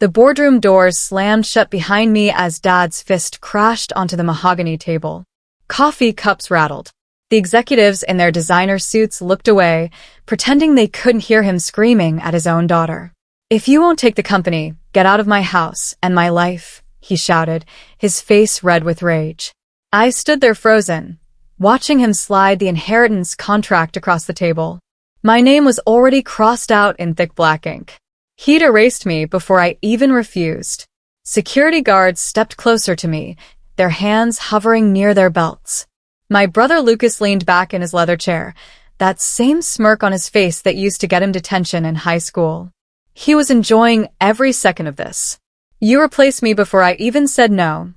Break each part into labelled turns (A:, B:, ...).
A: The boardroom doors slammed shut behind me as Dad's fist crashed onto the mahogany table. Coffee cups rattled. The executives in their designer suits looked away, pretending they couldn't hear him screaming at his own daughter. "If you won't take the company, get out of my house and my life," he shouted, his face red with rage. I stood there frozen, watching him slide the inheritance contract across the table. My name was already crossed out in thick black ink. He'd erased me before I even refused. Security guards stepped closer to me, their hands hovering near their belts. My brother Lucas leaned back in his leather chair, that same smirk on his face that used to get him detention in high school. He was enjoying every second of this. "You replaced me before I even said no,"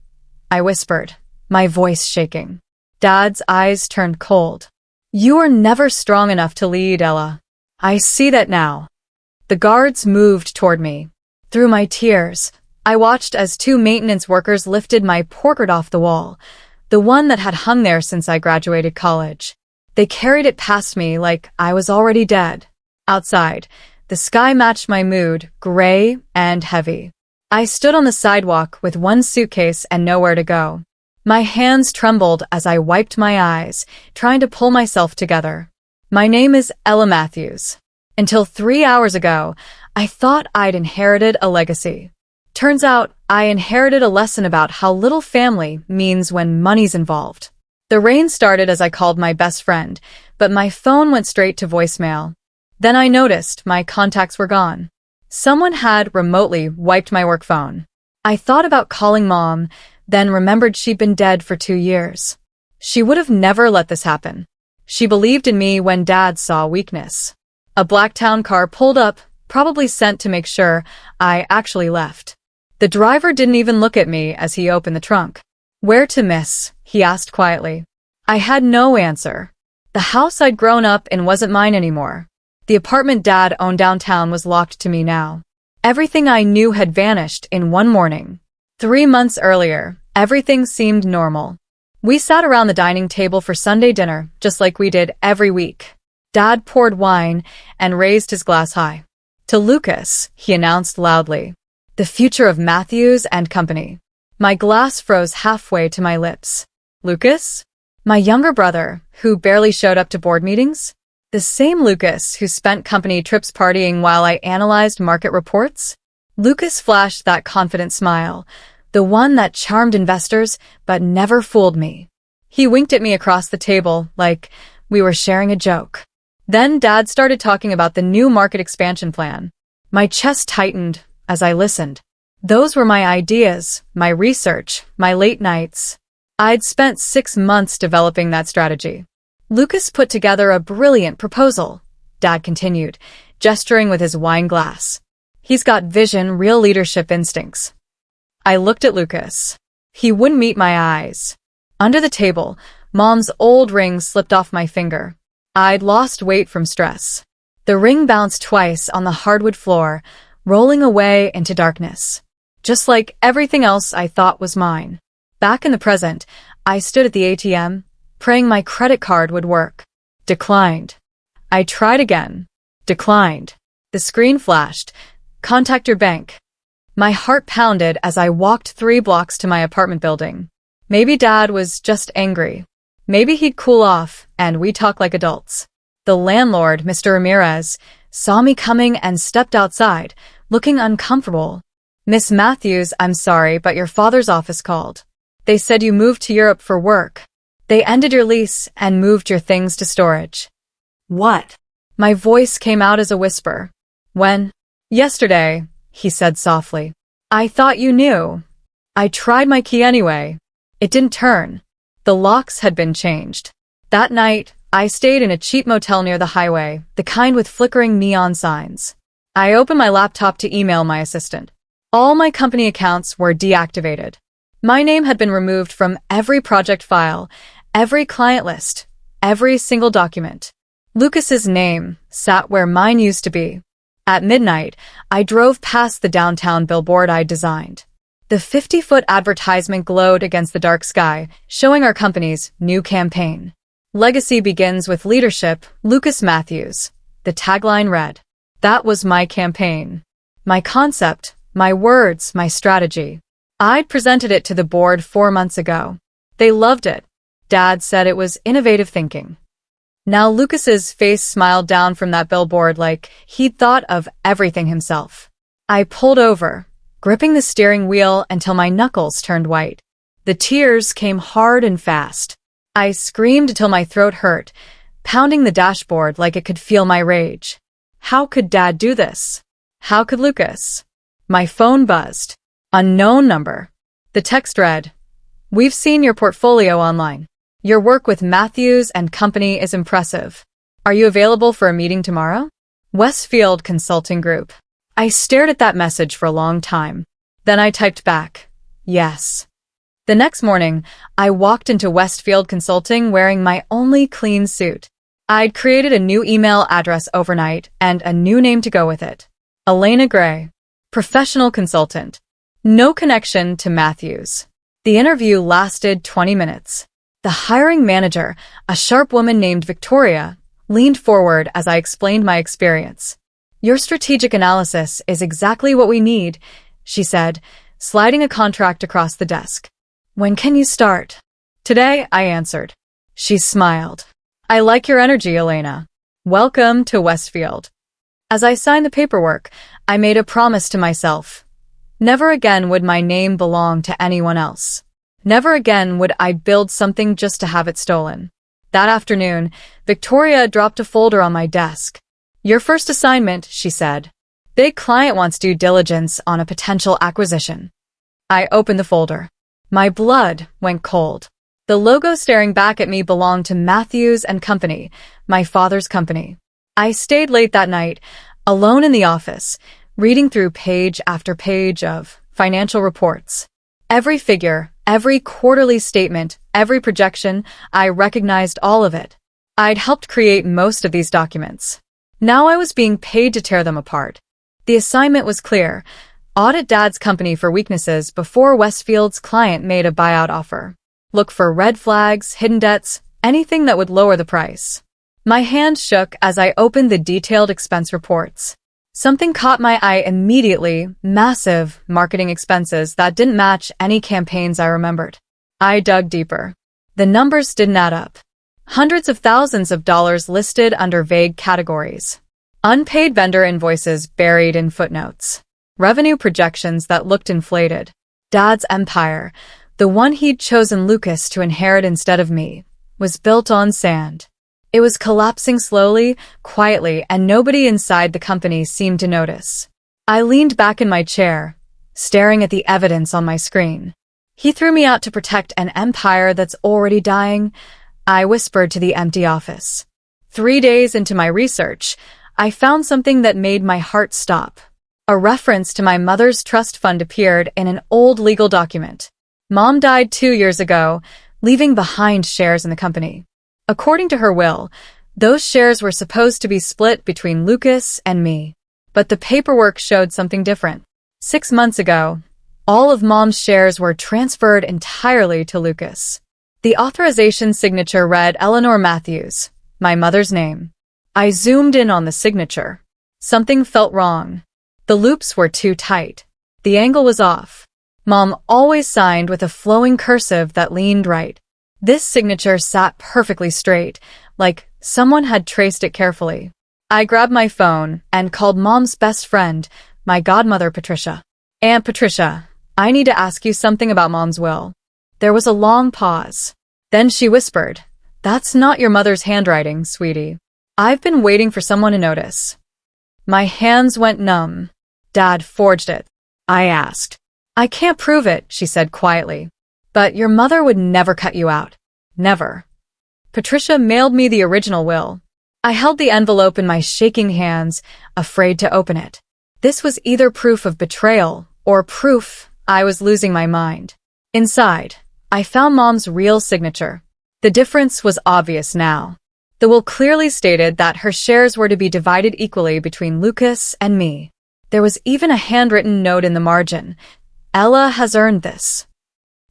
A: I whispered, my voice shaking. Dad's eyes turned cold. "You were never strong enough to lead, Ella. I see that now." The guards moved toward me. Through my tears, I watched as two maintenance workers lifted my portrait off the wall, the one that had hung there since I graduated college. They carried it past me like I was already dead. Outside, the sky matched my mood, gray and heavy. I stood on the sidewalk with one suitcase and nowhere to go. My hands trembled as I wiped my eyes, trying to pull myself together. My name is Ella Matthews. Until 3 hours ago, I thought I'd inherited a legacy. Turns out, I inherited a lesson about how little family means when money's involved. The rain started as I called my best friend, but my phone went straight to voicemail. Then I noticed my contacts were gone. Someone had remotely wiped my work phone. I thought about calling Mom, then remembered she'd been dead for 2 years. She would have never let this happen. She believed in me when Dad saw weakness. A black town car pulled up, probably sent to make sure I actually left. The driver didn't even look at me as he opened the trunk. "Where to, miss?" he asked quietly. I had no answer. The house I'd grown up in wasn't mine anymore. The apartment Dad owned downtown was locked to me now. Everything I knew had vanished in one morning. 3 months earlier, everything seemed normal. We sat around the dining table for Sunday dinner, just like we did every week. Dad poured wine and raised his glass high. "To Lucas," he announced loudly. "The future of Matthews and Company." My glass froze halfway to my lips. Lucas? My younger brother, who barely showed up to board meetings? The same Lucas who spent company trips partying while I analyzed market reports? Lucas flashed that confident smile, the one that charmed investors but never fooled me. He winked at me across the table like we were sharing a joke. Then Dad started talking about the new market expansion plan. My chest tightened as I listened. Those were my ideas, my research, my late nights. I'd spent 6 months developing that strategy. Lucas put together a brilliant proposal, Dad continued, gesturing with his wine glass. He's got vision, real leadership instincts. I looked at Lucas. He wouldn't meet my eyes. Under the table, Mom's old ring slipped off my finger. I'd lost weight from stress. The ring bounced twice on the hardwood floor, rolling away into darkness. Just like everything else I thought was mine. Back in the present, I stood at the ATM, praying my credit card would work. Declined. I tried again. Declined. The screen flashed. Contact your bank. My heart pounded as I walked 3 blocks to my apartment building. Maybe Dad was just angry. Maybe he'd cool off, and we'd talk like adults. The landlord, Mr. Ramirez, saw me coming and stepped outside, looking uncomfortable. "Miss Matthews, I'm sorry, but your father's office called. They said you moved to Europe for work. They ended your lease and moved your things to storage." "What?" My voice came out as a whisper. "When?" "Yesterday," he said softly. "I thought you knew. I tried my key anyway. It didn't turn. The locks had been changed. That night, I stayed in a cheap motel near the highway, the kind with flickering neon signs. I opened my laptop to email my assistant. All my company accounts were deactivated. My name had been removed from every project file, every client list, every single document. Lucas's name sat where mine used to be. At midnight, I drove past the downtown billboard I'd designed. The 50-foot advertisement glowed against the dark sky, showing our company's new campaign. "Legacy begins with leadership, Lucas Matthews." The tagline read. That was my campaign. My concept, My words, my strategy. I'd presented it to the board 4 months ago. They loved it. Dad said it was innovative thinking. Now Lucas's face smiled down from that billboard like he'd thought of everything himself. I pulled over, gripping the steering wheel until my knuckles turned white. The tears came hard and fast. I screamed until my throat hurt, pounding the dashboard like it could feel my rage. How could Dad do this? How could Lucas? My phone buzzed. Unknown number. The text read, "We've seen your portfolio online. Your work with Matthews and Company is impressive. Are you available for a meeting tomorrow? Westfield Consulting Group." I stared at that message for a long time. Then I typed back, "Yes." The next morning, I walked into Westfield Consulting wearing my only clean suit. I'd created a new email address overnight and a new name to go with it. Elena Gray, professional consultant. No connection to Matthews. The interview lasted 20 minutes. The hiring manager, a sharp woman named Victoria, leaned forward as I explained my experience. "Your strategic analysis is exactly what we need," she said, sliding a contract across the desk. "When can you start?" "Today," I answered. She smiled. "I like your energy, Elena. Welcome to Westfield." As I signed the paperwork, I made a promise to myself. Never again would my name belong to anyone else. Never again would I build something just to have it stolen. That afternoon, Victoria dropped a folder on my desk. "Your first assignment," she said. "Big client wants due diligence on a potential acquisition." I opened the folder. My blood went cold. The logo staring back at me belonged to Matthews and Company, my father's company. I stayed late that night, alone in the office, reading through page after page of financial reports. Every figure, every quarterly statement, every projection, I recognized all of it. I'd helped create most of these documents. Now I was being paid to tear them apart. The assignment was clear. Audit Dad's company for weaknesses before Westfield's client made a buyout offer. Look for red flags, hidden debts, anything that would lower the price. My hand shook as I opened the detailed expense reports. Something caught my eye immediately: massive marketing expenses that didn't match any campaigns I remembered. I dug deeper. The numbers didn't add up. Hundreds of thousands of dollars listed under vague categories. Unpaid vendor invoices buried in footnotes. Revenue projections that looked inflated. Dad's empire, the one he'd chosen Lucas to inherit instead of me, was built on sand. It was collapsing slowly, quietly, and nobody inside the company seemed to notice. I leaned back in my chair, staring at the evidence on my screen. "He threw me out to protect an empire that's already dying," I whispered to the empty office. 3 days into my research, I found something that made my heart stop. A reference to my mother's trust fund appeared in an old legal document. Mom died 2 years ago, leaving behind shares in the company. According to her will, those shares were supposed to be split between Lucas and me. But the paperwork showed something different. 6 months ago, all of Mom's shares were transferred entirely to Lucas. The authorization signature read Eleanor Matthews, my mother's name. I zoomed in on the signature. Something felt wrong. The loops were too tight. The angle was off. Mom always signed with a flowing cursive that leaned right. This signature sat perfectly straight, like someone had traced it carefully. I grabbed my phone and called Mom's best friend, my godmother Patricia. "Aunt Patricia, I need to ask you something about Mom's will." There was a long pause. Then she whispered, "That's not your mother's handwriting, sweetie. I've been waiting for someone to notice." My hands went numb. "Dad forged it?" I asked. "I can't prove it," she said quietly. "But your mother would never cut you out. Never." Patricia mailed me the original will. I held the envelope in my shaking hands, afraid to open it. This was either proof of betrayal or proof I was losing my mind. Inside, I found Mom's real signature. The difference was obvious now. The will clearly stated that her shares were to be divided equally between Lucas and me. There was even a handwritten note in the margin. "Ella has earned this."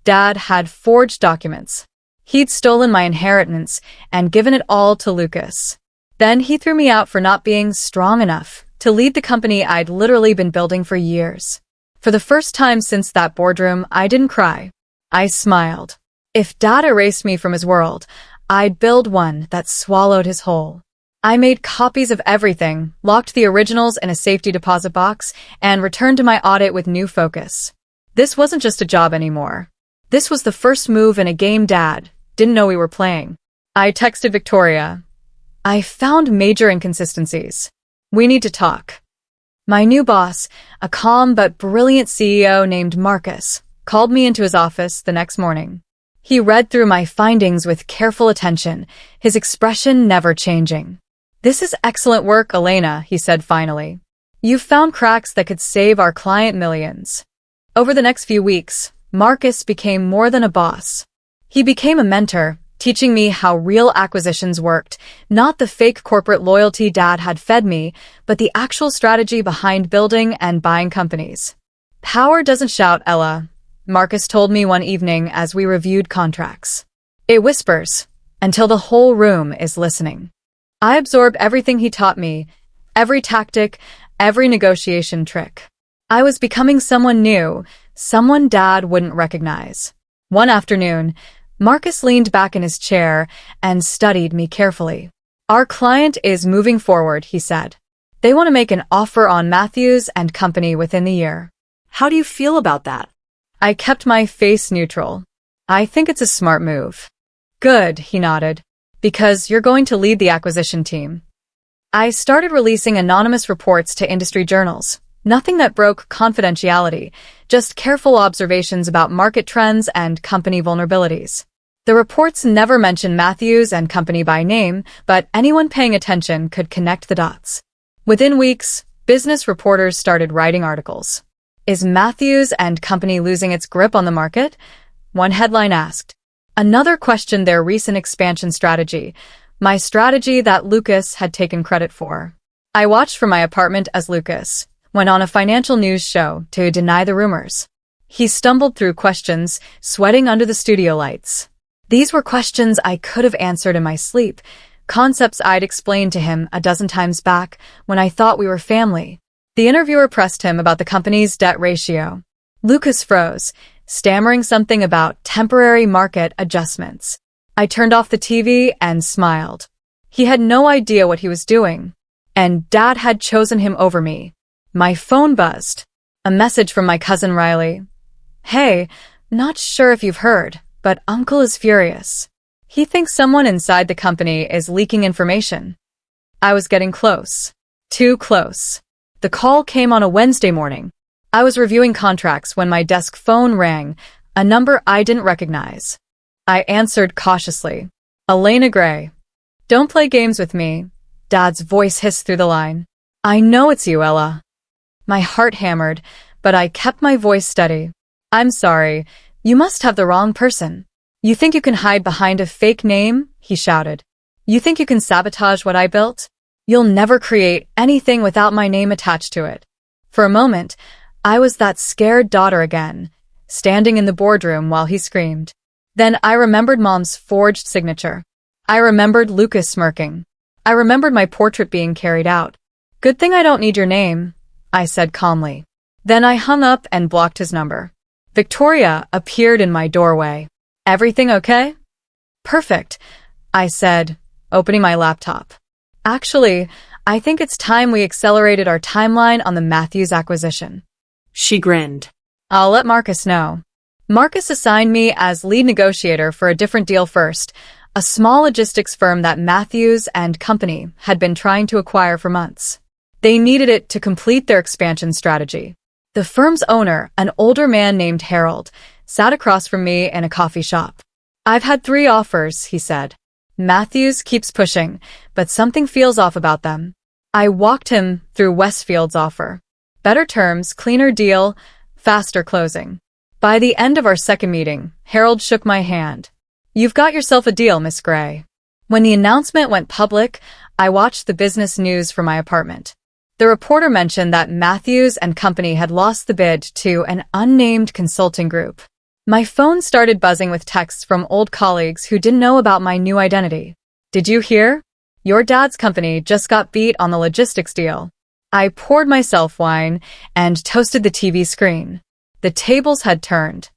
A: Dad had forged documents. He'd stolen my inheritance and given it all to Lucas. Then he threw me out for not being strong enough to lead the company I'd literally been building for years. For the first time since that boardroom, I didn't cry. I smiled. If Dad erased me from his world, I'd build one that swallowed his whole. I made copies of everything, locked the originals in a safety deposit box, and returned to my audit with new focus. This wasn't just a job anymore. This was the first move in a game Dad didn't know we were playing. I texted Victoria. I found major inconsistencies. We need to talk. My new boss, a calm but brilliant CEO named Marcus, called me into his office the next morning. He read through my findings with careful attention, his expression never changing. "This is excellent work, Elena," he said finally. "You've found cracks that could save our client millions." Over the next few weeks, Marcus became more than a boss. He became a mentor, teaching me how real acquisitions worked, not the fake corporate loyalty Dad had fed me, but the actual strategy behind building and buying companies. "Power doesn't shout, Ella," Marcus told me one evening as we reviewed contracts. "It whispers, until the whole room is listening." I absorbed everything he taught me, every tactic, every negotiation trick. I was becoming someone new, someone Dad wouldn't recognize. One afternoon, Marcus leaned back in his chair and studied me carefully. "Our client is moving forward," he said. "They want to make an offer on Matthews and Company within the year. How do you feel about that?" I kept my face neutral. "I think it's a smart move." "Good," he nodded. "Because you're going to lead the acquisition team." I started releasing anonymous reports to industry journals. Nothing that broke confidentiality, just careful observations about market trends and company vulnerabilities. The reports never mentioned Matthews and Company by name, but anyone paying attention could connect the dots. Within weeks, business reporters started writing articles. "Is Matthews and Company losing its grip on the market?" one headline asked. Another questioned their recent expansion strategy, my strategy that Lucas had taken credit for. I watched from my apartment as Lucas went on a financial news show to deny the rumors. He stumbled through questions, sweating under the studio lights. These were questions I could have answered in my sleep, concepts I'd explained to him a dozen times back when I thought we were family. The interviewer pressed him about the company's debt ratio. Lucas froze, stammering something about temporary market adjustments. I turned off the TV and smiled. He had no idea what he was doing. And Dad had chosen him over me. My phone buzzed. A message from my cousin Riley. "Hey, not sure if you've heard, but Uncle is furious. He thinks someone inside the company is leaking information." I was getting close. Too close. The call came on a Wednesday morning. I was reviewing contracts when my desk phone rang, a number I didn't recognize. I answered cautiously. "Elena Gray." "Don't play games with me," Dad's voice hissed through the line. "I know it's you, Ella." My heart hammered, but I kept my voice steady. "I'm sorry, you must have the wrong person. You think you can hide behind a fake name?" he shouted. "You think you can sabotage what I built? You'll never create anything without my name attached to it." For a moment, I was that scared daughter again, standing in the boardroom while he screamed. Then I remembered Mom's forged signature. I remembered Lucas smirking. I remembered my portrait being carried out. "Good thing I don't need your name," I said calmly. Then I hung up and blocked his number. Victoria appeared in my doorway. "Everything okay?" "Perfect," I said, opening my laptop. "Actually, I think it's time we accelerated our timeline on the Matthews acquisition."
B: She grinned.
A: "I'll let Marcus know." Marcus assigned me as lead negotiator for a different deal first, a small logistics firm that Matthews and Company had been trying to acquire for months. They needed it to complete their expansion strategy. The firm's owner, an older man named Harold, sat across from me in a coffee shop. "I've had 3 offers," he said. "Matthews keeps pushing, but something feels off about them." I walked him through Westfield's offer. Better terms, cleaner deal, faster closing. By the end of our second meeting, Harold shook my hand. "You've got yourself a deal, Miss Gray." When the announcement went public, I watched the business news from my apartment. The reporter mentioned that Matthews and Company had lost the bid to an unnamed consulting group. My phone started buzzing with texts from old colleagues who didn't know about my new identity. "Did you hear? Your dad's company just got beat on the logistics deal." I poured myself wine and toasted the TV screen. The tables had turned.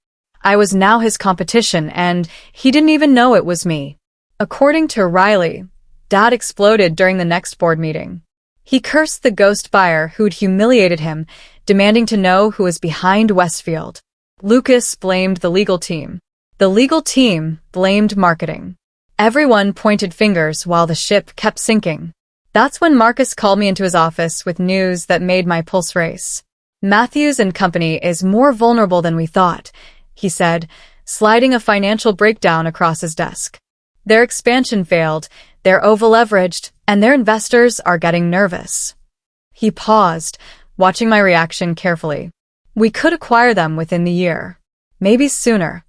A: I was now his competition, and he didn't even know it was me. According to Riley, Dad exploded during the next board meeting. He cursed the ghost buyer who'd humiliated him, demanding to know who was behind Westfield. Lucas blamed the legal team. The legal team blamed marketing. Everyone pointed fingers while the ship kept sinking. That's when Marcus called me into his office with news that made my pulse race. Matthews and Company is more vulnerable than we thought, he said, sliding a financial breakdown across his desk. Their expansion failed, they're over-leveraged, and their investors are getting nervous. He paused, watching my reaction carefully. We could acquire them within the year. Maybe sooner.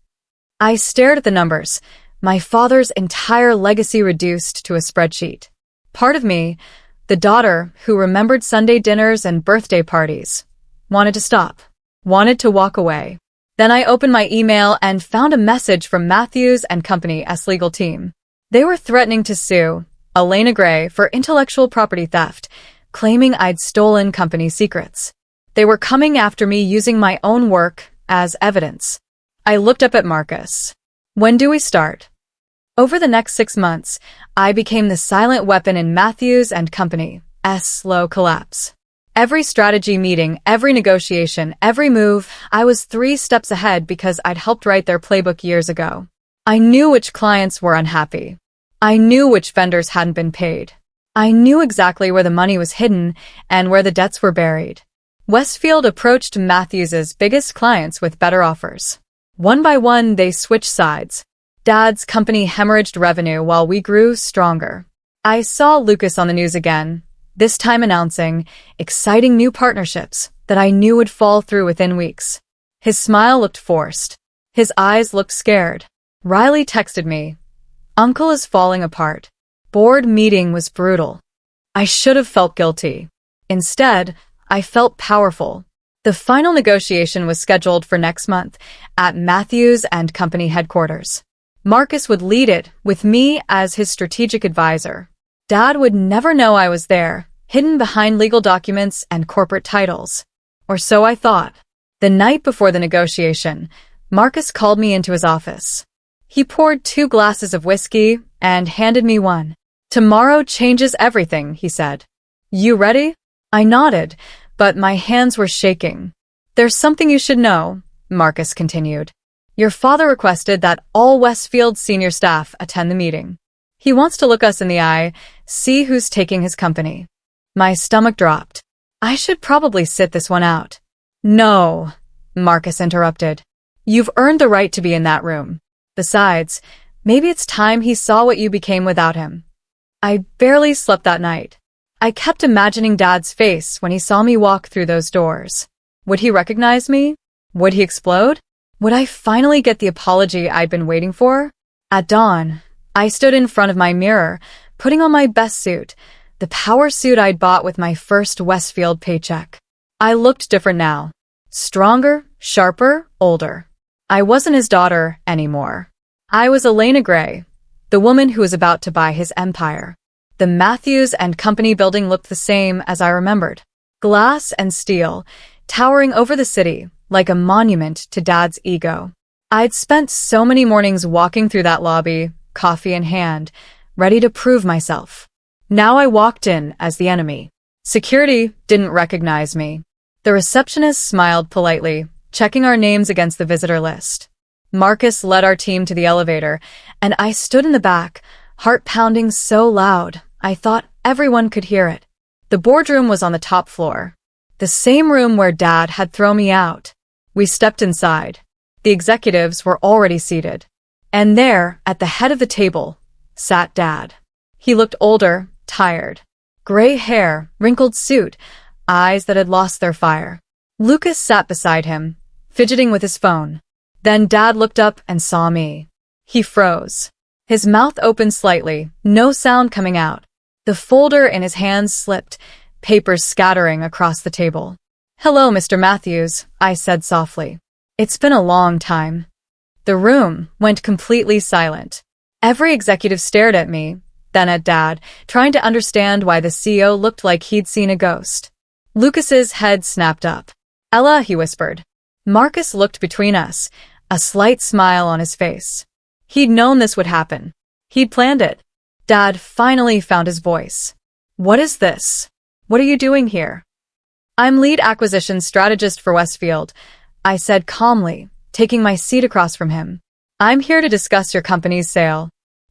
A: I stared at the numbers, my father's entire legacy reduced to a spreadsheet. Part of me, the daughter who remembered Sunday dinners and birthday parties, wanted to stop, wanted to walk away. Then I opened my email and found a message from Matthews and Company's legal team. They were threatening to sue Elena Gray for intellectual property theft, claiming I'd stolen company secrets. They were coming after me using my own work as evidence. I looked up at Marcus. When do we start? Over the next 6 months, I became the silent weapon in Matthews and Company's slow collapse. Every strategy meeting, every negotiation, every move, I was 3 steps ahead because I'd helped write their playbook years ago. I knew which clients were unhappy. I knew which vendors hadn't been paid. I knew exactly where the money was hidden and where the debts were buried. Westfield approached Matthews's biggest clients with better offers. One by one, they switched sides. Dad's company hemorrhaged revenue while we grew stronger. I saw Lucas on the news again, this time announcing exciting new partnerships that I knew would fall through within weeks. His smile looked forced. His eyes looked scared. Riley texted me, "Uncle is falling apart." Board meeting was brutal. I should have felt guilty. Instead, I felt powerful. The final negotiation was scheduled for next month at Matthews and Company headquarters. Marcus would lead it, with me as his strategic advisor. Dad would never know I was there, hidden behind legal documents and corporate titles. Or so I thought. The night before the negotiation, Marcus called me into his office. He poured 2 glasses of whiskey and handed me one. "Tomorrow changes everything," he said. "You ready?" I nodded, but my hands were shaking. "There's something you should know," Marcus continued. "Your father requested that all Westfield senior staff attend the meeting. He wants to look us in the eye, see who's taking his company." My stomach dropped. I should probably sit this one out. "No," Marcus interrupted. "You've earned the right to be in that room. Besides, maybe it's time he saw what you became without him." I barely slept that night. I kept imagining Dad's face when he saw me walk through those doors. Would he recognize me? Would he explode? Would I finally get the apology I'd been waiting for? At dawn, I stood in front of my mirror, putting on my best suit, the power suit I'd bought with my first Westfield paycheck. I looked different now. Stronger, sharper, older. I wasn't his daughter anymore. I was Elena Gray, the woman who was about to buy his empire. The Matthews and Company building looked the same as I remembered. Glass and steel, towering over the city, like a monument to Dad's ego. I'd spent so many mornings walking through that lobby, coffee in hand, ready to prove myself. Now I walked in as the enemy. Security didn't recognize me. The receptionist smiled politely, checking our names against the visitor list. Marcus led our team to the elevator, and I stood in the back, heart pounding so loud I thought everyone could hear it. The boardroom was on the top floor, the same room where Dad had thrown me out. We stepped inside. The executives were already seated. And there, at the head of the table, sat Dad. He looked older, tired. Gray hair, wrinkled suit, eyes that had lost their fire. Lucas sat beside him, fidgeting with his phone. Then Dad looked up and saw me. He froze. His mouth opened slightly, no sound coming out. The folder in his hands slipped, papers scattering across the table. "Hello, Mr. Matthews," I said softly. "It's been a long time." The room went completely silent. Every executive stared at me, then at Dad, trying to understand why the CEO looked like he'd seen a ghost. Lucas's head snapped up. Ella, he whispered. Marcus looked between us, a slight smile on his face. He'd known this would happen. He'd planned it. Dad finally found his voice. What is this? What are you doing here? I'm lead acquisition strategist for Westfield, I said calmly, taking my seat across from him. I'm here to discuss your company's sale.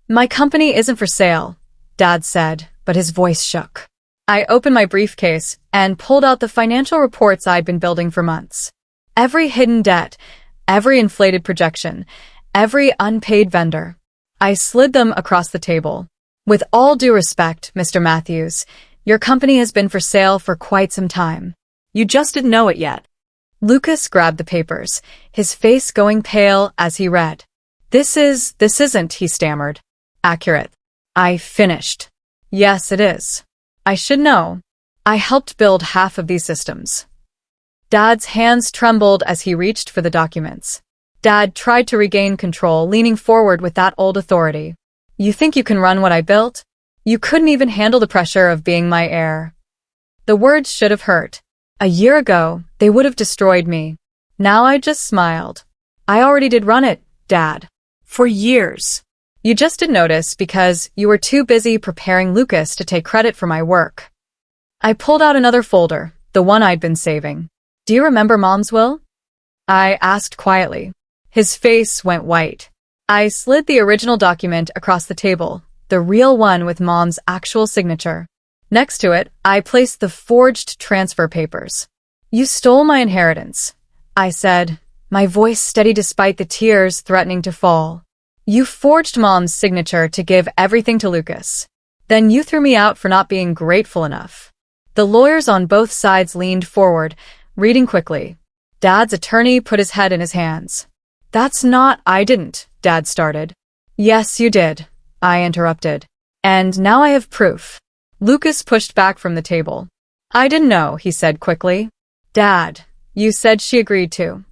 A: My company isn't for sale, Dad said, but his voice shook. I opened my briefcase and pulled out the financial reports I'd been building for months. Every hidden debt, every inflated projection, every unpaid vendor. I slid them across the table. With all due respect, Mr. Matthews, your company has been for sale for quite some time. You just didn't know it yet. Lucas grabbed the papers, his face going pale as he read. This isn't, he stammered. Accurate. I finished. Yes, it is. I should know. I helped build half of these systems. Dad's hands trembled as he reached for the documents. Dad tried to regain control, leaning forward with that old authority. You think you can run what I built? You couldn't even handle the pressure of being my heir. The words should have hurt. A year ago, they would have destroyed me. Now I just smiled. I already did run it, Dad. For years. You just didn't notice because you were too busy preparing Lucas to take credit for my work. I pulled out another folder, the one I'd been saving. Do you remember Mom's will? I asked quietly. His face went white. I slid the original document across the table, the real one with Mom's actual signature. Next to it, I placed the forged transfer papers. You stole my inheritance, I said, my voice steady despite the tears threatening to fall. You forged Mom's signature to give everything to Lucas. Then you threw me out for not being grateful enough. The lawyers on both sides leaned forward, reading quickly. Dad's attorney put his head in his hands. I didn't, Dad started. Yes, you did, I interrupted. And now I have proof. Lucas pushed back from the table. I didn't know, he said quickly. Dad, you said she agreed to.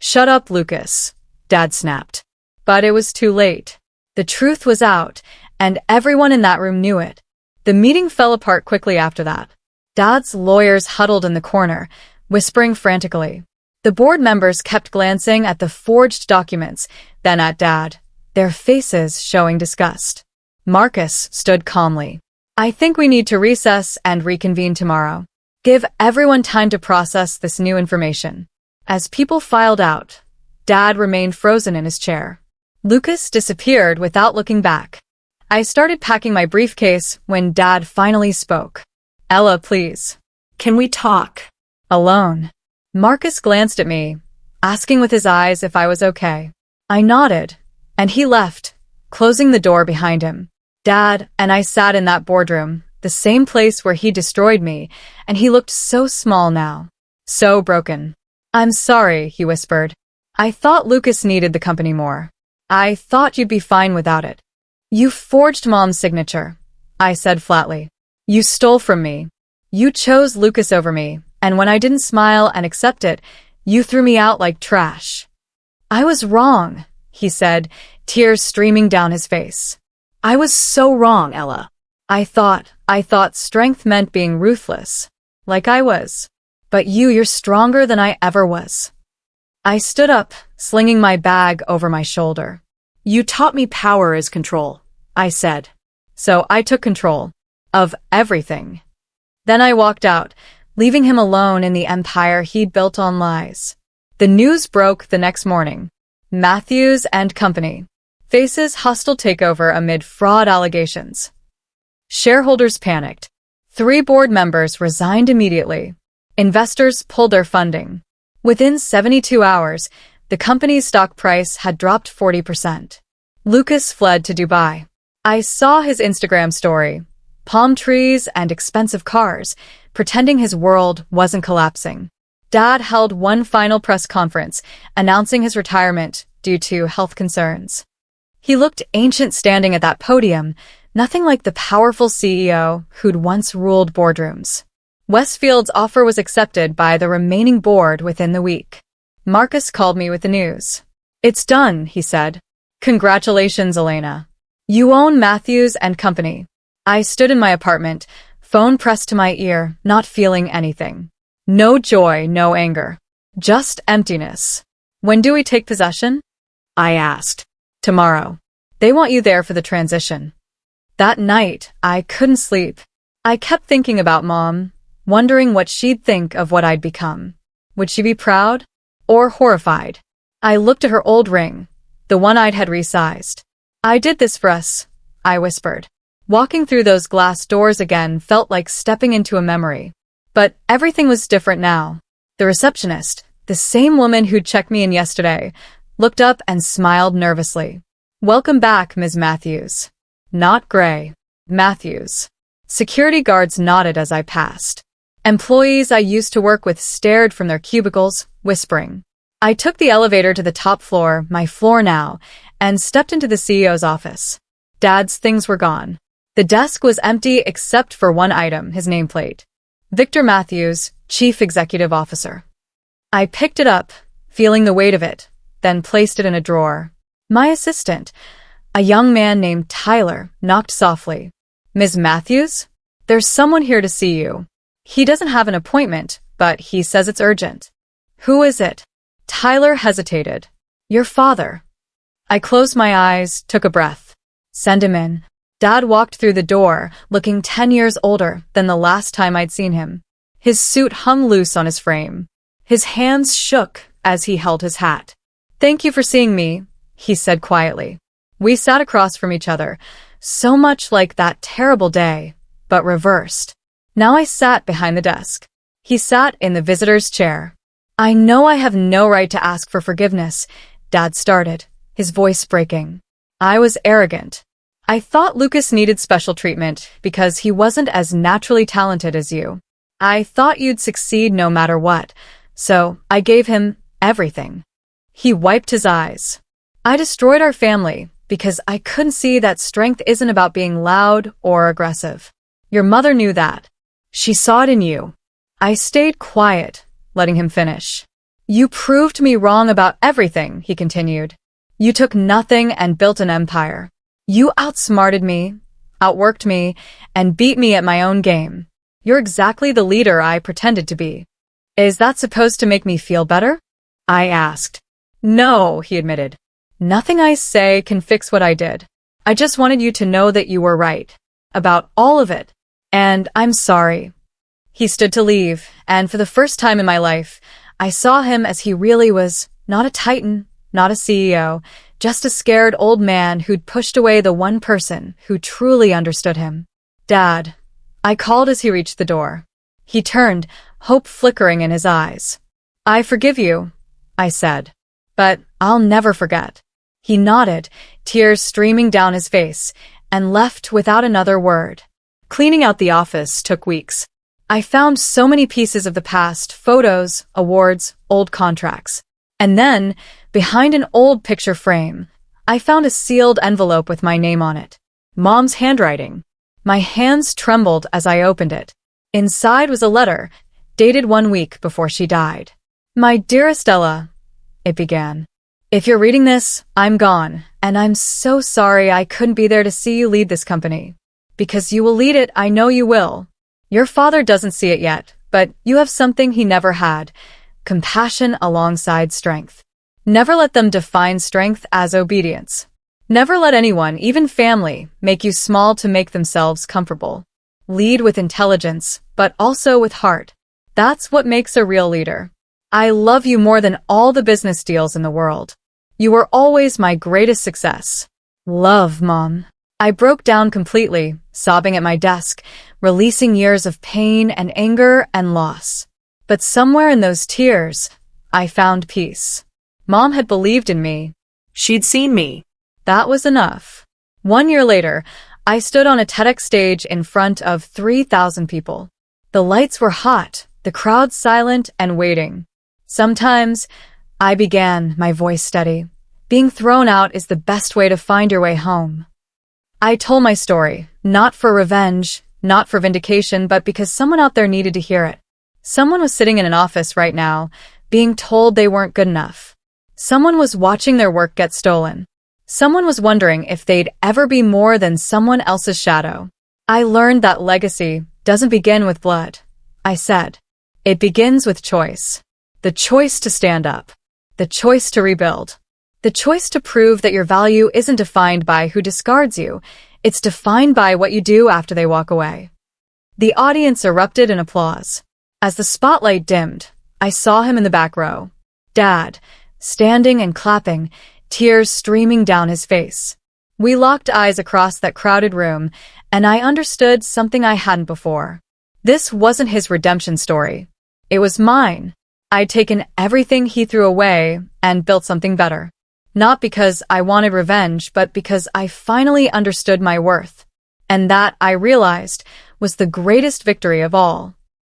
A: Shut up, Lucas, Dad snapped. But it was too late. The truth was out, and everyone in that room knew it. The meeting fell apart quickly after that. Dad's lawyers huddled in the corner, whispering frantically. The board members kept glancing at the forged documents, then at Dad, their faces showing disgust. Marcus stood calmly. I think we need to recess and reconvene tomorrow. Give everyone time to process this new information. As people filed out, Dad remained frozen in his chair. Lucas disappeared without looking back. I started packing my briefcase when Dad finally spoke. Ella, please. Can we talk? Alone. Marcus glanced at me, asking with his eyes if I was okay. I nodded, and he left, closing the door behind him. Dad and I sat in that boardroom, the same place where he destroyed me, and he looked so small now. So broken. I'm sorry, he whispered. I thought Lucas needed the company more. I thought you'd be fine without it. You forged Mom's signature, I said flatly. You stole from me. You chose Lucas over me, and when I didn't smile and accept it, you threw me out like trash. I was wrong, he said, tears streaming down his face. I was so wrong, Ella. I thought strength meant being ruthless, like I was. But you're stronger than I ever was. I stood up, slinging my bag over my shoulder. You taught me power is control, I said. So I took control of everything. Then I walked out, leaving him alone in the empire he'd built on lies. The news broke the next morning. Matthews and Company faces hostile takeover amid fraud allegations. Shareholders panicked. 3 board members resigned immediately. Investors pulled their funding. Within 72 hours, the company's stock price had dropped 40%. Lucas fled to Dubai. I saw his Instagram story, palm trees and expensive cars, pretending his world wasn't collapsing. Dad held one final press conference, announcing his retirement due to health concerns. He looked ancient standing at that podium, nothing like the powerful CEO who'd once ruled boardrooms. Westfield's offer was accepted by the remaining board within the week. Marcus called me with the news. It's done, he said. Congratulations, Elena. You own Matthews and Company. I stood in my apartment, phone pressed to my ear, not feeling anything. No joy, no anger. Just emptiness. When do we take possession? I asked. Tomorrow. They want you there for the transition. That night, I couldn't sleep. I kept thinking about Mom, wondering what she'd think of what I'd become. Would she be proud? Or horrified? I looked at her old ring, the one I'd had resized. I did this for us, I whispered. Walking through those glass doors again felt like stepping into a memory. But everything was different now. The receptionist, the same woman who'd checked me in yesterday, looked up and smiled nervously. Welcome back, Ms. Matthews. Not Gray. Matthews. Security guards nodded as I passed. Employees I used to work with stared from their cubicles, whispering. I took the elevator to the top floor, my floor now, and stepped into the CEO's office. Dad's things were gone. The desk was empty except for one item, his nameplate. Victor Matthews, Chief Executive Officer. I picked it up, feeling the weight of it, then placed it in a drawer. My assistant, a young man named Tyler, knocked softly. Ms. Matthews? There's someone here to see you. He doesn't have an appointment, but he says it's urgent. Who is it? Tyler hesitated. Your father. I closed my eyes, took a breath. Send him in. Dad walked through the door, looking 10 years older than the last time I'd seen him. His suit hung loose on his frame. His hands shook as he held his hat. Thank you for seeing me, he said quietly. We sat across from each other, so much like that terrible day, but reversed. Now I sat behind the desk. He sat in the visitor's chair. I know I have no right to ask for forgiveness, Dad started, his voice breaking. I was arrogant. I thought Lucas needed special treatment because he wasn't as naturally talented as you. I thought you'd succeed no matter what, so I gave him everything. He wiped his eyes. I destroyed our family because I couldn't see that strength isn't about being loud or aggressive. Your mother knew that. She saw it in you. I stayed quiet, letting him finish. You proved me wrong about everything, he continued. You took nothing and built an empire. You outsmarted me, outworked me, and beat me at my own game. You're exactly the leader I pretended to be. Is that supposed to make me feel better? I asked. No, he admitted. Nothing I say can fix what I did. I just wanted you to know that you were right. About all of it. And I'm sorry. He stood to leave, and for the first time in my life, I saw him as he really was, not a titan, not a CEO, just a scared old man who'd pushed away the one person who truly understood him. Dad. I called as he reached the door. He turned, hope flickering in his eyes. I forgive you, I said. But I'll never forget. He nodded, tears streaming down his face, and left without another word. Cleaning out the office took weeks. I found so many pieces of the past, photos, awards, old contracts. And then, behind an old picture frame, I found a sealed envelope with my name on it. Mom's handwriting. My hands trembled as I opened it. Inside was a letter, dated 1 week before she died. My dearest Ella, it began. If you're reading this, I'm gone, and I'm so sorry I couldn't be there to see you lead this company. Because you will lead it, I know you will. Your father doesn't see it yet, but you have something he never had. Compassion alongside strength. Never let them define strength as obedience. Never let anyone, even family, make you small to make themselves comfortable. Lead with intelligence, but also with heart. That's what makes a real leader. I love you more than all the business deals in the world. You were always my greatest success. Love, Mom. I broke down completely, sobbing at my desk, releasing years of pain and anger and loss. But somewhere in those tears, I found peace. Mom had believed in me. She'd seen me. That was enough. 1 year later, I stood on a TEDx stage in front of 3,000 people. The lights were hot, the crowd silent and waiting. Sometimes, I began, my voice steady. Being thrown out is the best way to find your way home. I told my story, not for revenge, not for vindication, but because someone out there needed to hear it. Someone was sitting in an office right now, being told they weren't good enough. Someone was watching their work get stolen. Someone was wondering if they'd ever be more than someone else's shadow. I learned that legacy doesn't begin with blood. I said, It begins with choice. The choice to stand up. The choice to rebuild. The choice to prove that your value isn't defined by who discards you. It's defined by what you do after they walk away. The audience erupted in applause. As the spotlight dimmed, I saw him in the back row. Dad, standing and clapping, tears streaming down his face. We locked eyes across that crowded room, and I understood something I hadn't before. This wasn't his redemption story. It was mine. I'd taken everything he threw away and built something better. Not because I wanted revenge, but because I finally understood my worth. And that, I realized, was the greatest victory of all.